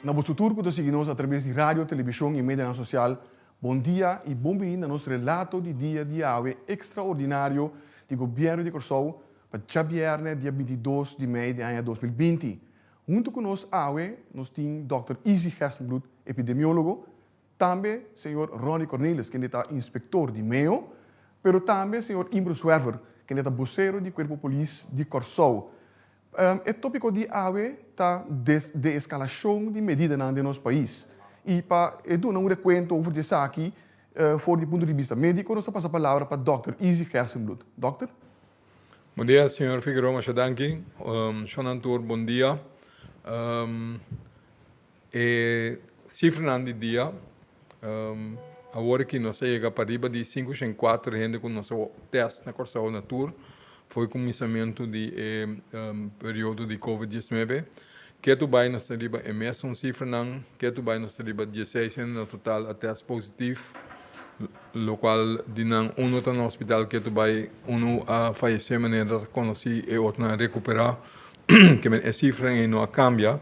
Na vosso turco te seguimos através de rádio, televisão e mídia social. Bom dia e bem-vindo a nosso relato de dia de ave extraordinário do governo de Corsou para o viernes, dia 22 de maio de ano 2020. Junto conosco, nós temos Dr. Izzy Gerstenbloed, epidemiólogo, também o Sr. Ronnie Cornelis, que é inspector de Mayo, pero também o Sr. Imbro Swerver, que é vocero do Corpo Polícia de Corsou. O tópico de AWE está de escalação de medidas no nosso país. E para dar um recuento over isso aqui, for do ponto de vista médico, nós passamos a palavra para Dr. Izzy Gerstenbloed. Doctor? Bom dia, senhor Figueiredo Machadanki. Shonantur, bom dia. Cifra de dia, agora que nós chegamos para riba de 504 gente com nosso teste na Corsou na Tour, foi começamento de período de Covid-19. Que tu vai nós riba é mesmo cifra não, que tu vai nós riba 16 no total a teste positivo, lo qual dinang uno está no hospital que tu vai uno a falecer maneira conheci e outro a recuperar, que a cifra não cambia.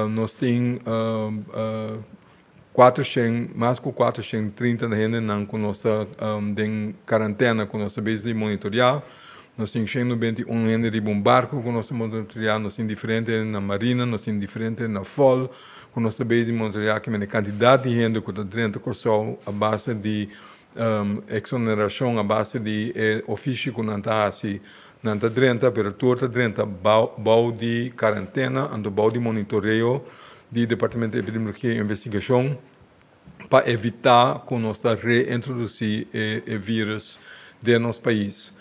Nós temos 400, mais que 430 gente não com nossa em quarentena com nossa base de monitorar. Nós temos 191 gente de barco com nossa monitorar, nós temos diferente na marina, nós temos diferente na FOL, com nossa base de monitorar que a quantidade de gente que está dentro do Corsou a base de exoneração, a base de ofício que não está assim, não está dentro, pero toda dentro bau de quarentena, ando bau de monitoreio do Departamento de Epidemiologia e Investigação para evitar que nós reintroduzir o vírus de nosso país.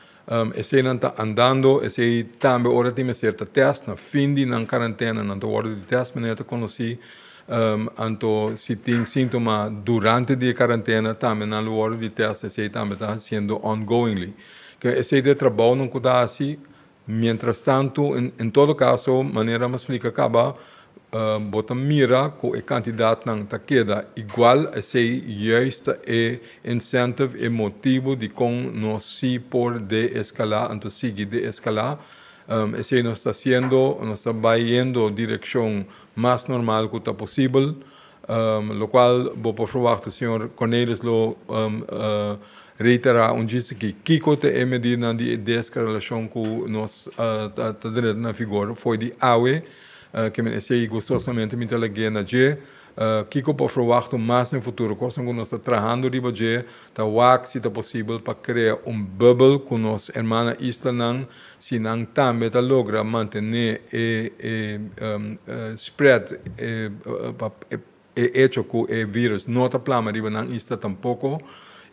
Esse não está andando, esse também agora tem certa teste, na fim de na quarentena, na hora de teste, maneira de conhecer, então se tem sintoma durante a quarentena, também na hora de teste, esse também está sendo ongoingly. Que esse de trabalho não cuida assim, mientras tanto, em todo caso, maneira mais explica acaba, bota mira com a quantidade não está queda igual a se juist incentive e motivo de com nós se por de escalar, então sigue de escalar, esse nós está sendo, nós está indo direção mais normal que está possível, lo qual vou por favor o senhor Cornelis lo reiterar disse que Kiko te medida de escalação que nós está direto na figura foi de AWE, que me sei gostosamente me teleguei na G, Kiko por favor mais no futuro, coisa que nós está trabalhando riba G, tá wak se tá possível para criar bubble com nós hermana Islanang, se não também tá logra manter spread hecho que o vírus não tá plama riba não está tampoco.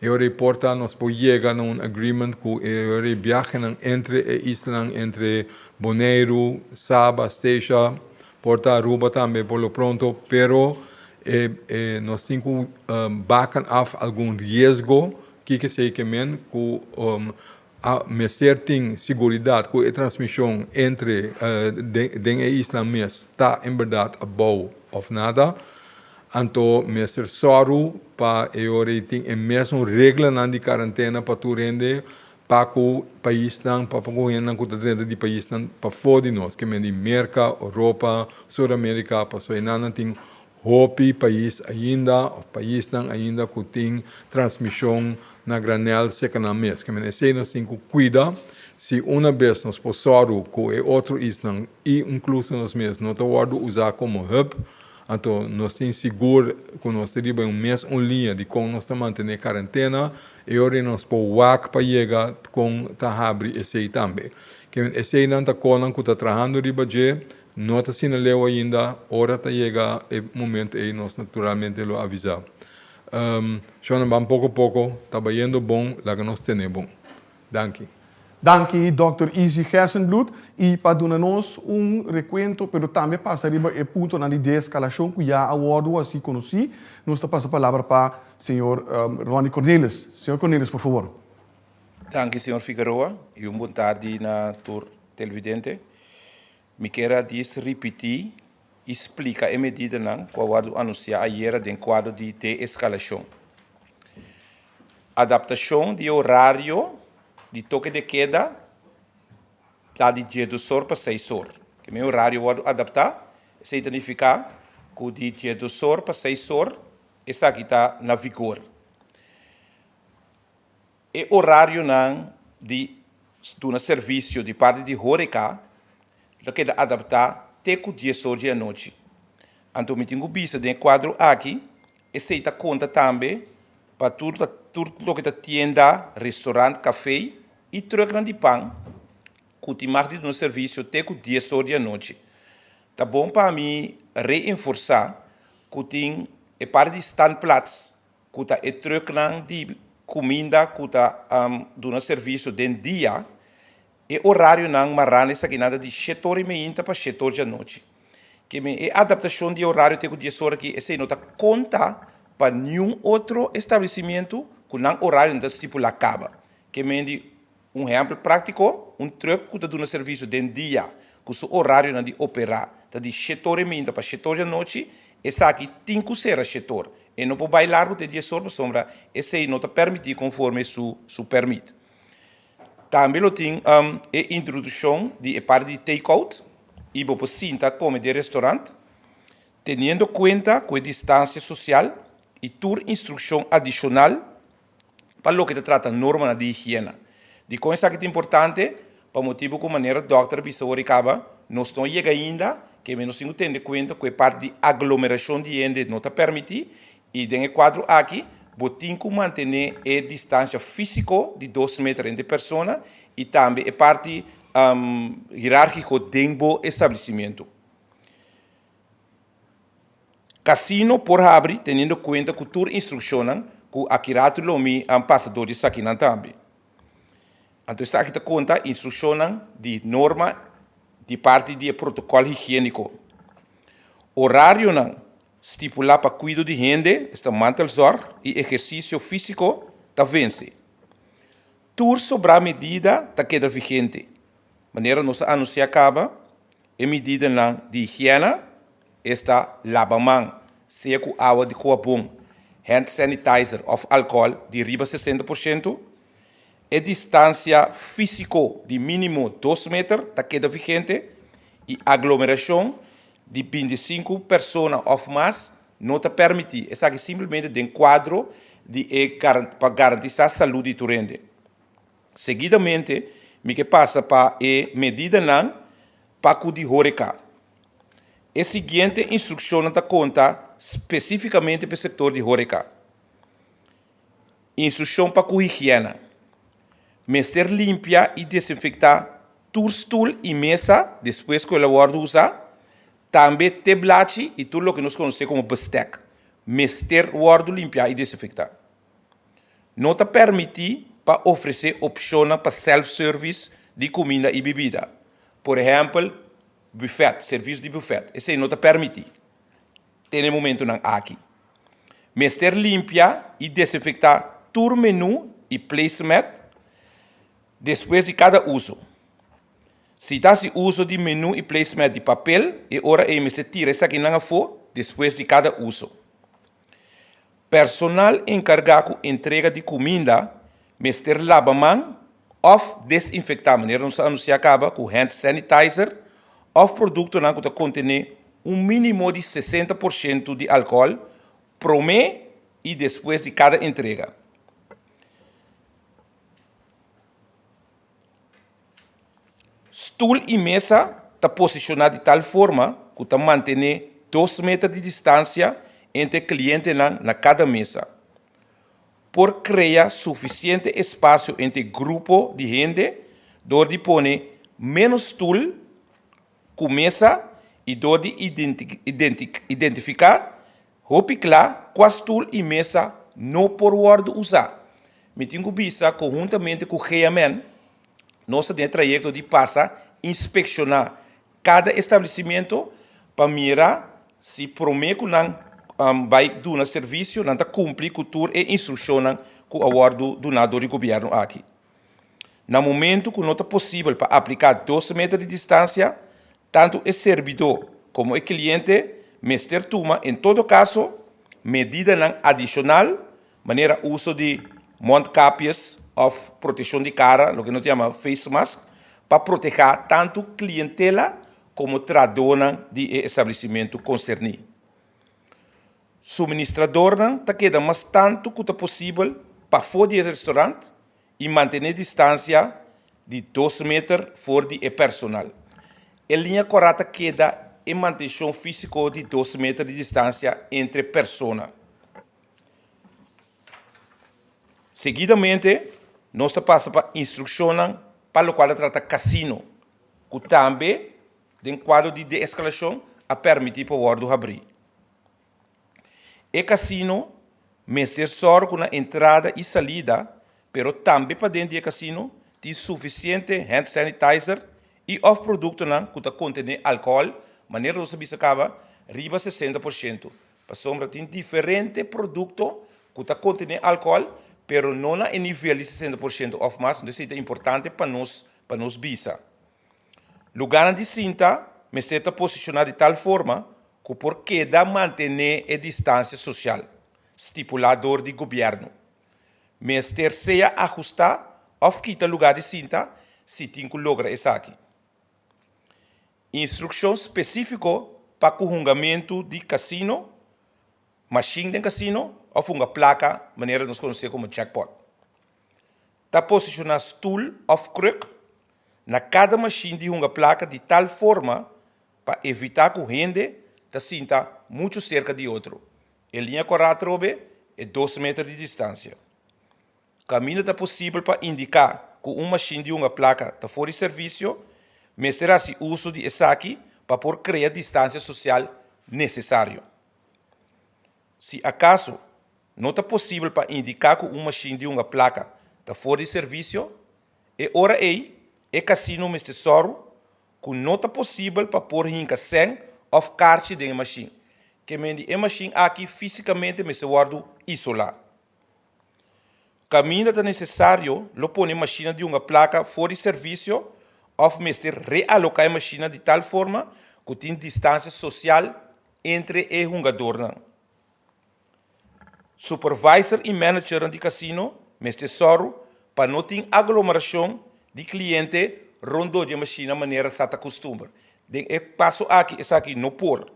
Eu reporta nós podemos chegar a agreement que eu viaje entre Island, entre Bonaire, Saba, Stacia, Porta Aruba também por lo pronto, pero nós temos que bacan af algum risco que sei que men que me certa segurança que a transmissão entre den e Island mesmo está em verdade a boa ou nada. Então, mestre Soru, para eu tem mesmo regra na de quarentena para tu rende para o país não, para o governo que está dentro do país não, para fora de nós, que é de América, Europa, Sul-América, para so não tem hope país não ainda que tem transmissão na granel secana mês, que é assim nós temos que cuidar. Se uma vez nós possamos com outro islam e incluso nós mesmos não estamos usar como hub. Então, nós temos seguro que nós temos mês linha de como nós estamos mantendo quarentena e agora nós podemos para chegar com a abrir esse também. Que esse não está colando que está trabalhando riba de não está sinalando ainda, hora está chega o momento e nós naturalmente lo avisar. Só vamos pouco a pouco, está indo bom, lá que nós temos bom. Danke. Danke, Dr. Izzy Gerstenbloed. E para dar-nos recuento, pero também passa riba o ponto na desescalação que já agora assim conheci, nós passa a palavra para o Sr. Ronnie Cornelis. Sr. Cornelis, por favor. Danke, Sr. Figueroa, e boa tarde na tour televidente. Me quero repetir, explica a medida que eu anunciei ayer dentro do quadro de desescalação. Adaptação de horário de toque de queda está de dia 2 horas para 6 horas. Que meu horário vou adaptar, significa que de dia 2 horas para 6 horas, essa aqui está na vigor. E horário não de do serviço de parte de Horeca, que é adaptar até o dia 10 horas da noite. Então, me tenho visto dentro do quadro aqui, e se está conta também para tudo que é tienda, restaurante, café e troca de pão, que tem mais de um serviço até o dia 10 horas da noite. Tá bom para mim reforçar que tem a parte de standplaats, que está a troca de comida, que está dando serviço dentro do dia, e horário não marrana essa aqui nada de 7 horas e meia para 7 horas da noite. Que a adaptação de horário tem que 10 horas que essa não está conta para nenhum outro estabelecimento que não horário não estipula acaba. Que me um exemplo prático, um truck que está dando serviço dentro do dia, que o seu horário não de operar, está de 7 horas e meia para 7 horas da noite, essa aqui tem que ser a 7 horas. E não pode bailar porque 10 horas para sombra, essa aí não está permitido conforme su permite. Também tem a introdução de parte de take-out, e você sinta como de restaurante, tendo conta com a distância social e toda instrução adicional para o que trata norma de higiene. De coisa que é importante, para motivo que a maneira doctor Bissauricaba, nós não chega ainda, que nós não temos conta com a parte de aglomeração de gente não está permitida, e dentro do quadro aqui, você tem que manter a distância física de 2 metros entre pessoas e também a parte hierárquico dentro do estabelecimento. Casino por abrir, tendo em conta que toda instrução que aqui lomi passadores aqui também. Então, isso aqui está conta instrução de norma de parte de protocolo higiênico. Horário não estipular para cuidado de gente, está mantelzorg e exercício físico está vence. Tour sobre a medida está queda vigente. Maneira nossa anúncio acaba, a medida de higiene está lavamão, seja com água de coabum, hand sanitizer ou álcool de riba 60%, a distância física de mínimo 2 metros está queda vigente e aglomeração de 25 pessoas ou mais não está permitida. Isso aqui simplesmente de quadro para garantir a saúde do rende. Seguidamente, me que passa para a medida não para o de Horeca. A seguinte instrução está conta especificamente para o setor de Horeca. Instrução para a higiene. Mester limpar e desinfectar todo stool e mesa depois que o guarda usar. Também teblate e tudo o que nós conhecemos como besteck. Mester guarda limpar e desinfectar. Não está permitido para oferecer opções para self-service de comida e bebida. Por exemplo, buffet, serviço de buffet. Esse não está permitido. Tem momento não aqui. Mester limpar e desinfectar todo menu e placemat depois de cada uso. Se dá se uso de menu e placemat de papel, e ora se tira essa aqui não for depois de cada uso. Personal encarregado entrega de comida, mester lava-mão ou desinfectar. Maneira não se acaba com hand sanitizer ou produto que contém mínimo de 60% de álcool, promê e depois de cada entrega. Stool e mesa está posicionado de tal forma que está mantendo 2 metros de distância entre cliente na cada mesa. Por criar suficiente espaço entre grupo de gente, onde põe menos stool com mesa e onde identificar, claro, qual stool e mesa não por guarda usar. Me tenho vista conjuntamente com o GMN, nosso trajeto de passar, inspecionar cada estabelecimento para mirar se promete não vai dar serviço, não está cumprir com tudo e instrução que o acordo do nadador de governo aqui. No momento que não é possível para aplicar 2 metros de distância, tanto o servidor como o cliente, mester toma, em todo caso, medida não adicional, maneira uso de montcapias ou proteção de cara, o que nós chamamos face mask, para proteger tanto clientela como tradona de estabelecimento concernido. Suministrador não tá queda mais tanto quanto possível para fora do restaurante e manter distância de 2 metros fora do personal. A linha correta queda em manutenção física de 2 metros de distância entre pessoas. Seguidamente, nós passamos para instrução para o qual trata casino, que também, em quadro de de-escalação, a permitir para o guarda abrir. E casino, mestre só com a entrada e saída, pero também para dentro do casino, tem suficiente hand sanitizer e o produto que contém álcool, maneira que você acaba, riba 60%. Para sombra, tem diferente produto que contém álcool, pero não em nível de 60% ou mais, então isso é importante para nós bisa. Lugar de cinta, me está posicionado de tal forma que por queda manter a distância social, estipulador de governo. Mester seja ajustar ou quita lugar de cinta, se tem que lograr isso aqui. Instrução específica para o julgamento de casino, machine de casino, ou uma placa, maneira que nós conhecemos como jackpot. Está posicionar stool ou kruk na cada machine de uma placa de tal forma para evitar que o gente se sinta muito cerca de outro. A linha correta é 2 metros de distância. O caminho está possível para indicar que uma machine de uma placa está fora de serviço, mas será-se uso de essa aqui para por criar distância social necessário. Se acaso não está possível para indicar que uma machine de uma placa está fora de serviço, é hora aí, é casino mas tesouro, que não está possível para pôr hinca sem ou carte de machine, que a machine aqui fisicamente mas guardo isolar. Caminho é necessário, lo pôr a machine de uma placa fora de serviço, ou mestre realocar a machine de tal forma que tem distância social entre o jogador. Supervisor e manager de casino, mas tesouro, para não ter aglomeração de cliente rondou de machine maneira que está acostumado. De passo aqui, essa aqui não pôr.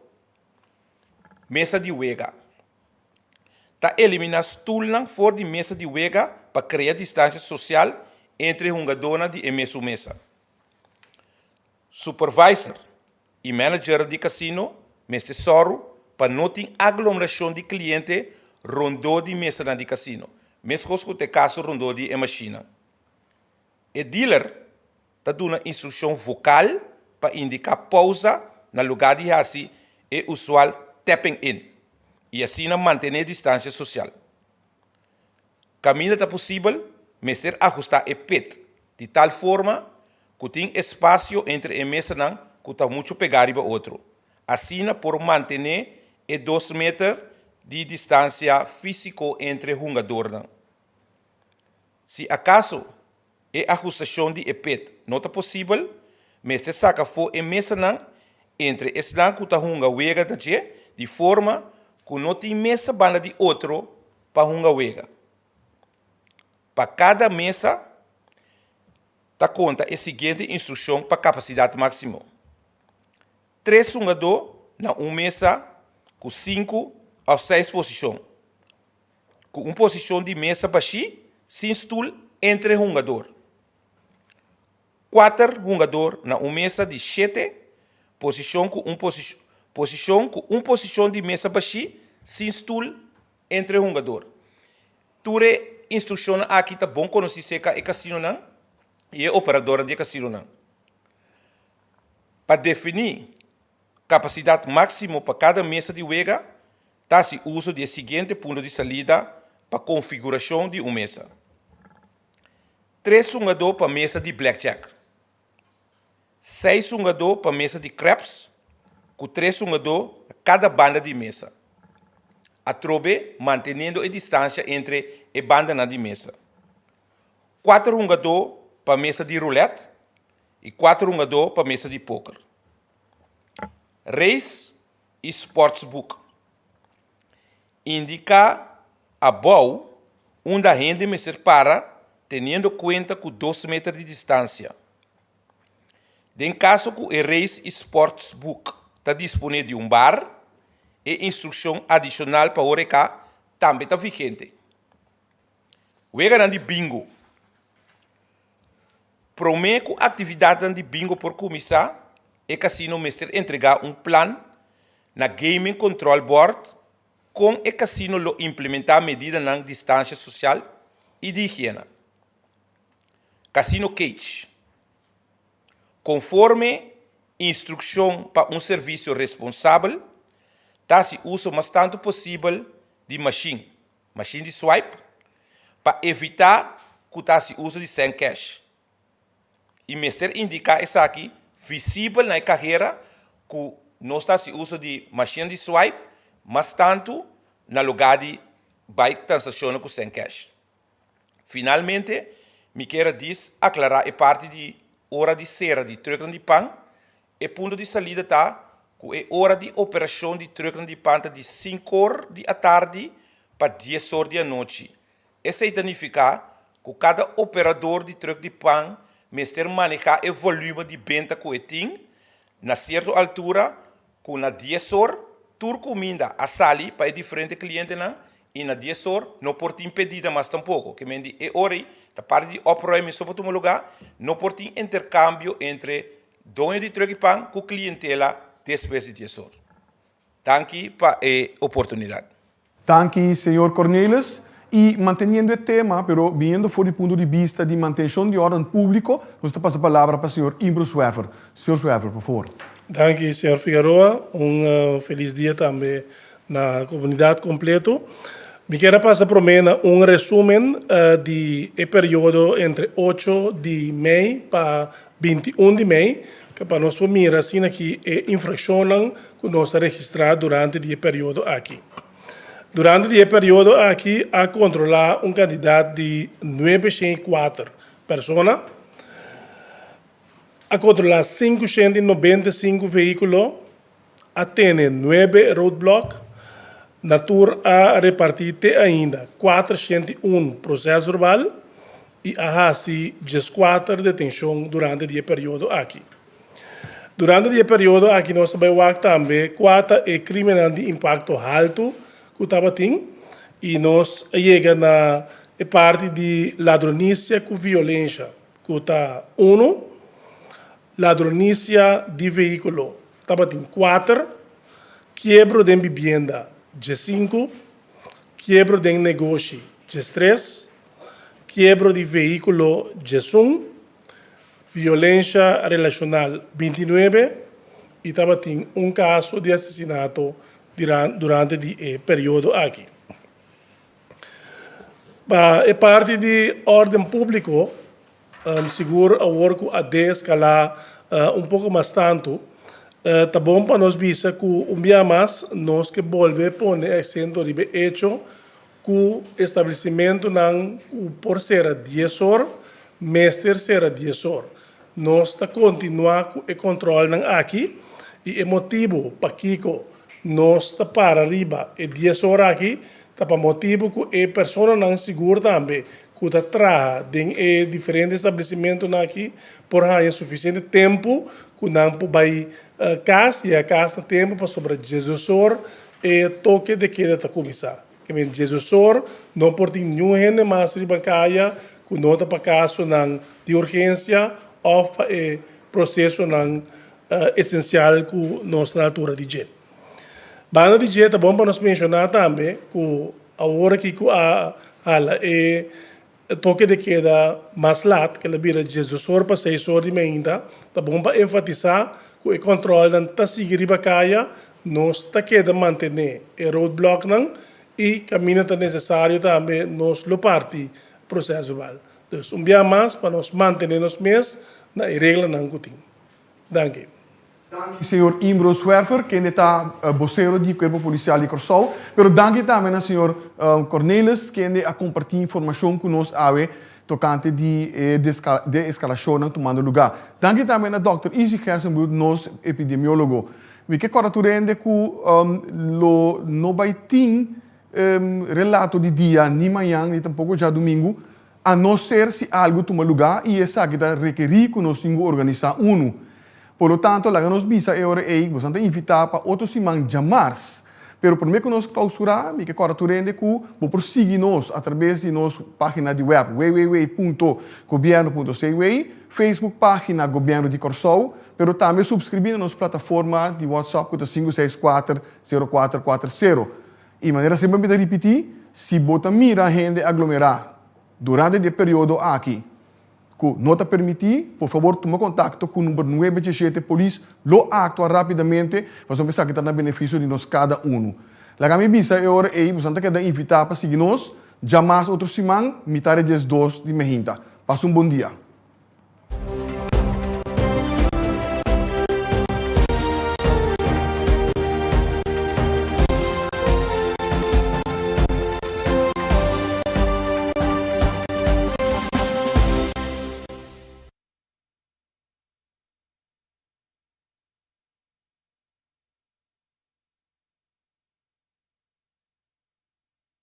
Mesa de wega. Tá eliminar stool fora de mesa de wega para criar distância social entre jogador e mesmo mesa. Supervisor e manager de casino, mas tesouro, para não ter aglomeração de cliente rondou de mesa de casino. Mesmo que o caso rondou de machine. O dealer está dando instrução vocal para indicar pausa no lugar de assim é usual tapping in e assim manter a distância social. Caminho está possível, mas ser ajustar o pet de tal forma que tem espaço entre a mesa que está muito pegado para outro. Assim, por manter a 2 metros de distância física entre o jogador. Se acaso a ajustação de pet não está possível, mas se saca fora a mesa entre esse que está jogando de forma que não tem mesa banda de outro para jogar. Para cada mesa, está conta a seguinte instrução para capacidade máxima. 3 jogadores na uma mesa com 5 ou 6 posições. Com uma posição de mesa baixa, sem stool entre jogador. 4 jogadores na uma mesa de 7 posição com uma posição de mesa baixa, sem stool entre jogador. Ture instrução aqui está bom quando se seca e casino não e a operadora de casino não. Para definir capacidade máxima para cada mesa de wega, está-se uso do seguinte ponto de saída para configuração de uma mesa. 3 jogadores para mesa de blackjack. 6 jogadores para mesa de craps, com 3 jogadores a cada banda de mesa. A trobe mantendo a distância entre a banda de mesa. 4 jogadores para mesa de roulette e 4 jogadores para mesa de poker. Race e sportsbook. Indica a boa onde a gente me separa, tendo em conta com 2 metros de distância. Em caso que o Race Sportsbook está disponível em um bar, e instrução adicional para o cá também está vigente. Wega de bingo. Prometo atividade de bingo por começar e casino mestre entregar plano na Gaming Control Board com o casino lo implementar medida na distância social e de higiene. Casino Cage. Conforme instrução para serviço responsável, tá se usa o mais tanto possível de machine de swipe, para evitar que tá se uso de sem cash. E mestre indicar isso aqui visível na carreira que não está se uso de machine de swipe, mas tanto na lugar de bike transação com sem cash. Finalmente, me quero aclarar a parte de hora de cera de truck de pão e ponto de saída tá que é hora de operação de truck de pão de 5 horas da tarde para 10 horas da noite. Isso significa que cada operador de truck de pão mestre manejar o volume de venda que ele tem, na certa altura, com na 10 horas, tur comida a sali para diferentes clientes, e na 10 horas, não pode impedida, mas tampouco, que me diz, hora, da parte de operar sobre todo lugar, não pode intercâmbio entre dono de truck de pão com clientela depois de 10 horas. Danke para a oportunidade. Danke, senhor Cornelis. E mantendo o tema, pero vindo fora do ponto de vista de manutenção de ordem público, nós passamos a palavra para o senhor Imbro Swerver. Senhor Swerver, por favor. Danke, senhor Figueroa. Feliz dia também na comunidade completo. Me quero passar para mim resumo do período entre 8 de maio para 21 de maio, que para nós mirar assim aqui é infração que nós registramos durante o período aqui. Durante o período aqui, a controlar candidato de 904 pessoas, a controlar 595 veículos, a ter 9 roadblocks, na tour a repartir ainda 401 processo verbal e a assim 14 detenção durante o período aqui. Durante o período aqui, nós sabemos também 4 criminal de impacto alto, que estava e nós chega na parte de ladronícia com violência, que está 1, ladronícia de veículo, estava 4, quebro de vivienda, de 5, quebro de negócio, de 3, quebro de veículo, de 1, violência relacional, 29, e estava caso de assassinato durante o período aqui. A parte de ordem público, seguro a work a escalar pouco mais tanto, tá bom para nós visa que dia mais nós que volver pôr acento de hecho que o estabelecimento não por ser 10 horas, mestre será 10 horas. Nós está continuar com o controle aqui e o motivo para Kiko nós está para arriba e 10 horas aqui, está para motivo que a pessoa não segura também, que está trabalhando em diferentes estabelecimentos aqui, por aí suficiente tempo, que não vai casa, e a casa tem tempo para sobre Jesus e toque de queda está começar. Que vem Jesus não pode nenhuma gente mais de bancária, que não está para caso de urgência, ou para processo essencial que nós na altura de jeito. Banda de jeito é bom para nós mencionar também que a hora que a toque de queda mais late, que ela vira 16 horas para 6 horas de manhã, tá bom para enfatizar que o controle não está seguindo a caia, nós está queda manter o roadblock não e caminho está necessário também nós lo parte processo verbal. Então, dia mais para nós manter nos meses na regra não que tem. Danke. Senhor Imbro Swerver, que está vocero do Corpo Policial de Corsol, pero danke também ao senhor Cornelis, que a compartilhar informação conosco tocante de escalação tomando lugar. Danke também ao Dr. Isi Gersenbroek, nosso epidemiólogo. We que correturende que não vai ter relato de dia, nem manhã, nem tampouco já domingo, a não ser se algo toma lugar e essa que está requerir que nós temos que organizar Por lo tanto, la nos visa é bastante invitar para outros semanas de março, Pero por mim que nós clausurar, me que agora tu rende que vou prosseguir nós através de nossa página de web www.governo.cw, Facebook página Governo de Corsou, pero também subscrever na nossa plataforma de WhatsApp que é 564-0440. E maneira sempre me repetir, se bota mira a gente aglomerar durante o período aqui, que não te permitir, por favor, toma contato com o número 977 Polícia, lo actua rapidamente, para pensar que está no benefício de nós cada um. La minha visa é hora aí, você quer invitar para seguir nós, já mais outro semana, metade das 2 de meia. Passa um bom dia.